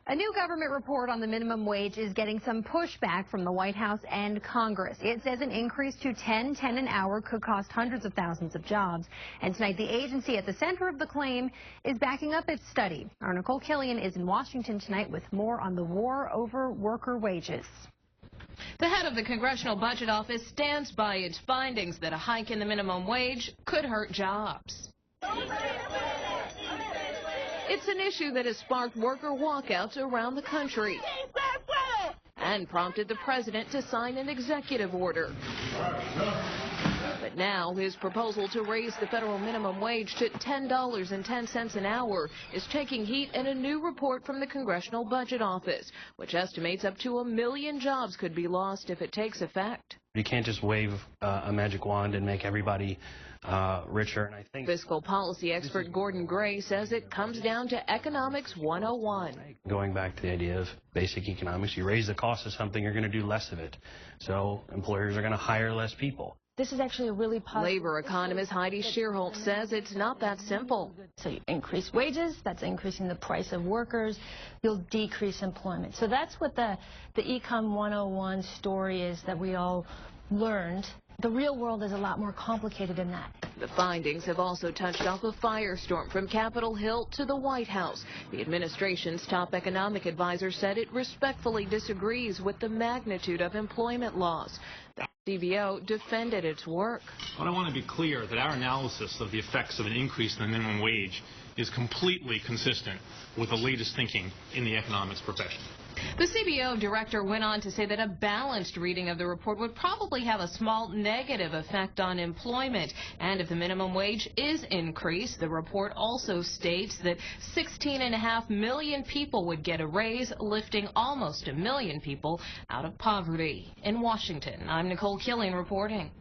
A new government report on the minimum wage is getting some pushback from the White House and Congress. It says an increase to $10 an hour could cost hundreds of thousands of jobs. And tonight, the agency at the center of the claim is backing up its study. Our Nicole Killian is in Washington tonight with more on the war over worker wages. The head of the Congressional Budget Office stands by its findings that a hike in the minimum wage could hurt jobs. It's an issue that has sparked worker walkouts around the country and prompted the president to sign an executive order. But now his proposal to raise the federal minimum wage to $10.10 an hour is taking heat in a new report from the Congressional Budget Office, which estimates up to 1 million jobs could be lost if it takes effect. You can't just wave a magic wand and make everybody richer. And I think fiscal policy expert Gordon Gray says it comes down to economics 101. Going back to the idea of basic economics, you raise the cost of something, you're going to do less of it. So employers are going to hire less people. This is actually a really positive. Labor economist Heidi Shearholt says it's not that simple. So you increase wages, that's increasing the price of workers, you'll decrease employment. So that's what the Econ 101 story is that we all learned. The real world is a lot more complicated than that. The findings have also touched off a firestorm from Capitol Hill to the White House. The administration's top economic advisor said it respectfully disagrees with the magnitude of employment loss. The CBO defended its work. But I want to be clear that our analysis of the effects of an increase in the minimum wage is completely consistent with the latest thinking in the economics profession. The CBO director went on to say that a balanced reading of the report would probably have a small negative effect on employment. And if the minimum wage is increased, the report also states that 16.5 million people would get a raise, lifting almost 1 million people out of poverty. In Washington, I'm Nicole Killian reporting.